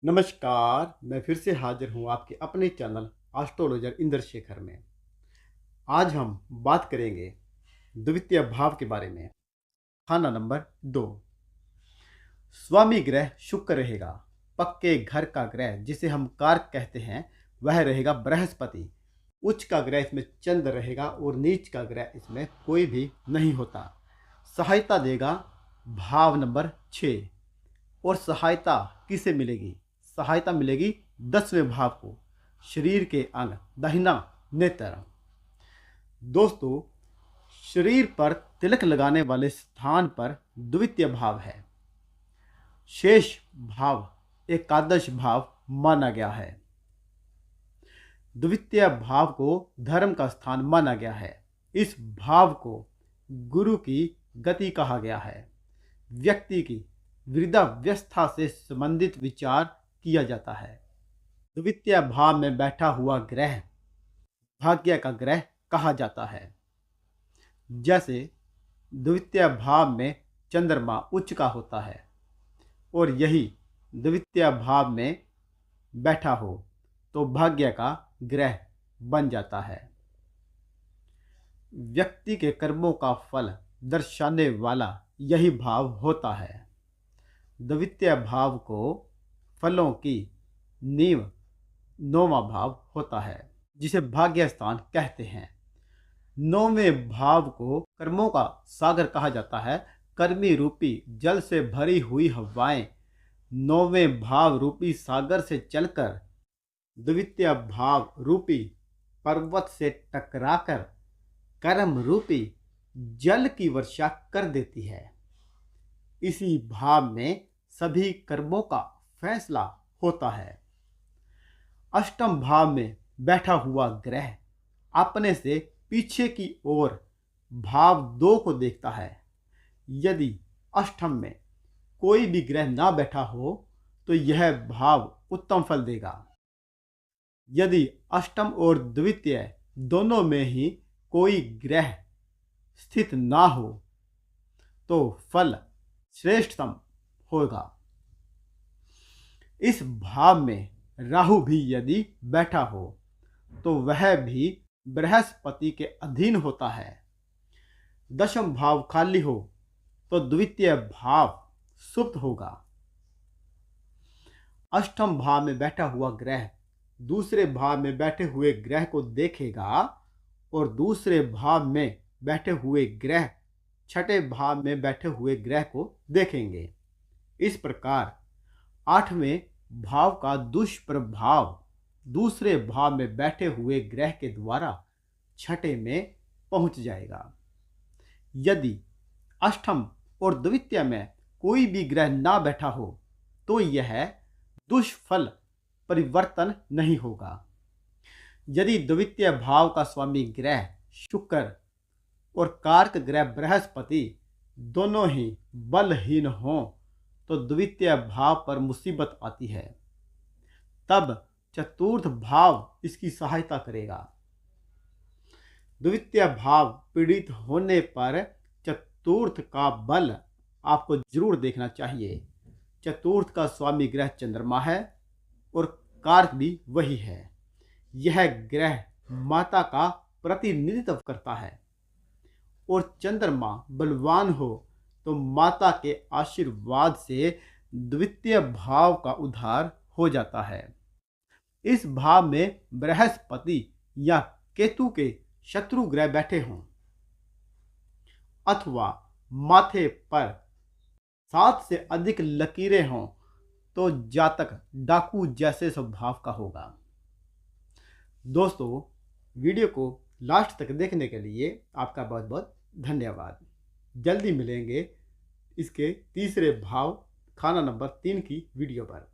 नमस्कार। मैं फिर से हाजिर हूँ आपके अपने चैनल एस्ट्रोलॉजर इंद्रशेखर में। आज हम बात करेंगे द्वितीय भाव के बारे में। खाना नंबर 2, स्वामी ग्रह शुक्र रहेगा। पक्के घर का ग्रह जिसे हम कारक कहते हैं वह रहेगा बृहस्पति। उच्च का ग्रह इसमें चंद्र रहेगा और नीच का ग्रह इसमें कोई भी नहीं होता। सहायता देगा भाव नंबर 6। और सहायता किसे मिलेगी? सहायता मिलेगी 10वें भाव को, शरीर के अंग दाहिना नेत्र। दोस्तों, शरीर पर तिलक लगाने वाले स्थान पर द्वितीय भाव है। शेष भाव एकादश भाव माना गया है। द्वितीय भाव को धर्म का स्थान माना गया है। इस भाव को गुरु की गति कहा गया है। व्यक्ति की वृद्धावस्था से संबंधित विचार किया जाता है। द्वितीय भाव में बैठा हुआ ग्रह भाग्य का ग्रह कहा जाता है। जैसे द्वितीय भाव में चंद्रमा उच्च का होता है और यही द्वितीय भाव में बैठा हो तो भाग्य का ग्रह बन जाता है। व्यक्ति के कर्मों का फल दर्शाने वाला यही भाव होता है। द्वितीय भाव को फलों की नींव 9वां भाव होता है जिसे भाग्य स्थान कहते हैं। 9वें भाव को कर्मों का सागर कहा जाता है। कर्मी रूपी जल से भरी हुई हवाएं 9वें भाव रूपी सागर से चलकर द्वितीय भाव रूपी पर्वत से टकराकर कर्म रूपी जल की वर्षा कर देती है। इसी भाव में सभी कर्मों का फैसला होता है। अष्टम भाव में बैठा हुआ ग्रह अपने से पीछे की ओर भाव 2 को देखता है। यदि अष्टम में कोई भी ग्रह ना बैठा हो तो यह भाव उत्तम फल देगा। यदि अष्टम और द्वितीय दोनों में ही कोई ग्रह स्थित ना हो तो फल श्रेष्ठतम होगा। इस भाव में राहु भी यदि बैठा हो तो वह भी बृहस्पति के अधीन होता है। दशम भाव खाली हो तो द्वितीय भाव सुप्त होगा। अष्टम भाव में बैठा हुआ ग्रह दूसरे भाव में बैठे हुए ग्रह को देखेगा और दूसरे भाव में बैठे हुए ग्रह छठे भाव में बैठे हुए ग्रह को देखेंगे। इस प्रकार 8वें भाव का दुष्प्रभाव दूसरे भाव में बैठे हुए ग्रह के द्वारा छठे में पहुंच जाएगा। यदि अष्टम और द्वितीय में कोई भी ग्रह ना बैठा हो तो यह दुष्फल परिवर्तन नहीं होगा। यदि द्वितीय भाव का स्वामी ग्रह शुक्र और कारक ग्रह बृहस्पति दोनों ही बलहीन हों तो द्वितीय भाव पर मुसीबत आती है। तब चतुर्थ भाव इसकी सहायता करेगा। द्वितीय भाव पीड़ित होने पर चतुर्थ का बल आपको जरूर देखना चाहिए। चतुर्थ का स्वामी ग्रह चंद्रमा है और कारक भी वही है। यह ग्रह माता का प्रतिनिधित्व करता है और चंद्रमा बलवान हो तो माता के आशीर्वाद से द्वितीय भाव का उद्धार हो जाता है। इस भाव में बृहस्पति या केतु के शत्रु ग्रह बैठे हों अथवा माथे पर 7 से अधिक लकीरें हों तो जातक डाकू जैसे स्वभाव का होगा। दोस्तों, वीडियो को लास्ट तक देखने के लिए आपका बहुत बहुत धन्यवाद। जल्दी मिलेंगे इसके तीसरे भाव खाना नंबर 3 की वीडियो पर।